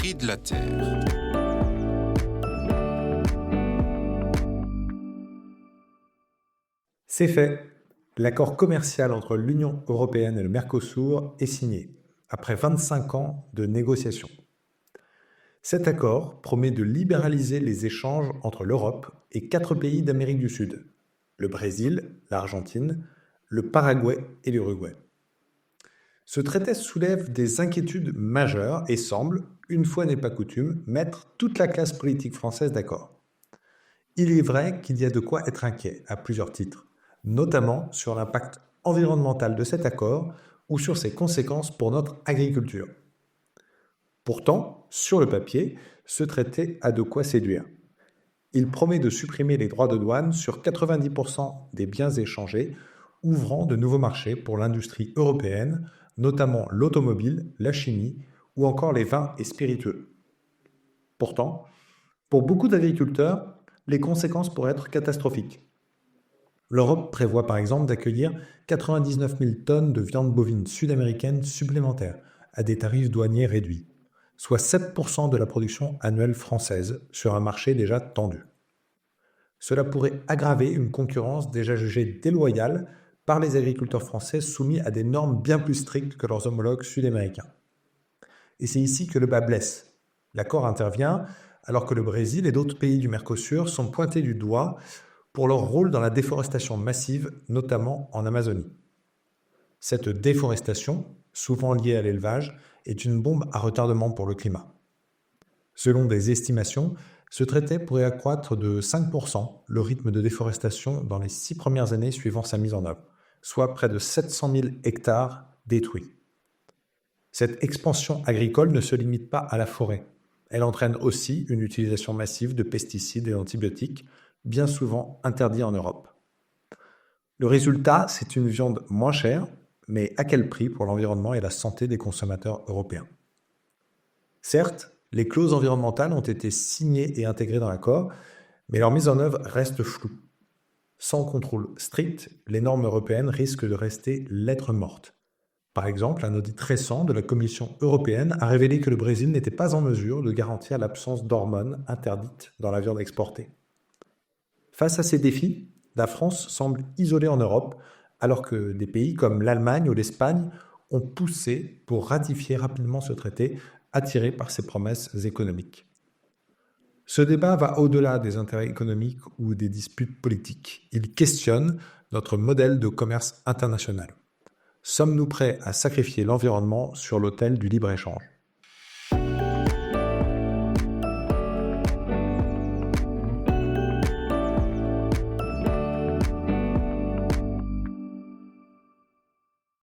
prix de la terre. C'est fait. L'accord commercial entre l'Union européenne et le Mercosur est signé, après 25 ans de négociations. Cet accord promet de libéraliser les échanges entre l'Europe et 4 pays d'Amérique du Sud, le Brésil, l'Argentine, le Paraguay et l'Uruguay. Ce traité soulève des inquiétudes majeures et semble, une fois n'est pas coutume, mettre toute la classe politique française d'accord. Il est vrai qu'il y a de quoi être inquiet à plusieurs titres, notamment sur l'impact environnemental de cet accord ou sur ses conséquences pour notre agriculture. Pourtant, sur le papier, ce traité a de quoi séduire. Il promet de supprimer les droits de douane sur 90% des biens échangés, ouvrant de nouveaux marchés pour l'industrie européenne, notamment l'automobile, la chimie ou encore les vins et spiritueux. Pourtant, pour beaucoup d'agriculteurs, les conséquences pourraient être catastrophiques. L'Europe prévoit par exemple d'accueillir 99 000 tonnes de viande bovine sud-américaine supplémentaires à des tarifs douaniers réduits, soit 7% de la production annuelle française sur un marché déjà tendu. Cela pourrait aggraver une concurrence déjà jugée déloyale par les agriculteurs français soumis à des normes bien plus strictes que leurs homologues sud-américains. Et c'est ici que le bât blesse. L'accord intervient alors que le Brésil et d'autres pays du Mercosur sont pointés du doigt pour leur rôle dans la déforestation massive, notamment en Amazonie. Cette déforestation, souvent liée à l'élevage, est une bombe à retardement pour le climat. Selon des estimations, ce traité pourrait accroître de 5% le rythme de déforestation dans les 6 premières années suivant sa mise en œuvre, soit près de 700 000 hectares détruits. Cette expansion agricole ne se limite pas à la forêt. Elle entraîne aussi une utilisation massive de pesticides et d'antibiotiques, bien souvent interdits en Europe. Le résultat, c'est une viande moins chère, mais à quel prix pour l'environnement et la santé des consommateurs européens? Certes, les clauses environnementales ont été signées et intégrées dans l'accord, mais leur mise en œuvre reste floue. Sans contrôle strict, les normes européennes risquent de rester lettre morte. Par exemple, un audit récent de la Commission européenne a révélé que le Brésil n'était pas en mesure de garantir l'absence d'hormones interdites dans la viande exportée. Face à ces défis, la France semble isolée en Europe, alors que des pays comme l'Allemagne ou l'Espagne ont poussé pour ratifier rapidement ce traité, attirés par ses promesses économiques. Ce débat va au-delà des intérêts économiques ou des disputes politiques. Il questionne notre modèle de commerce international. Sommes-nous prêts à sacrifier l'environnement sur l'autel du libre-échange ?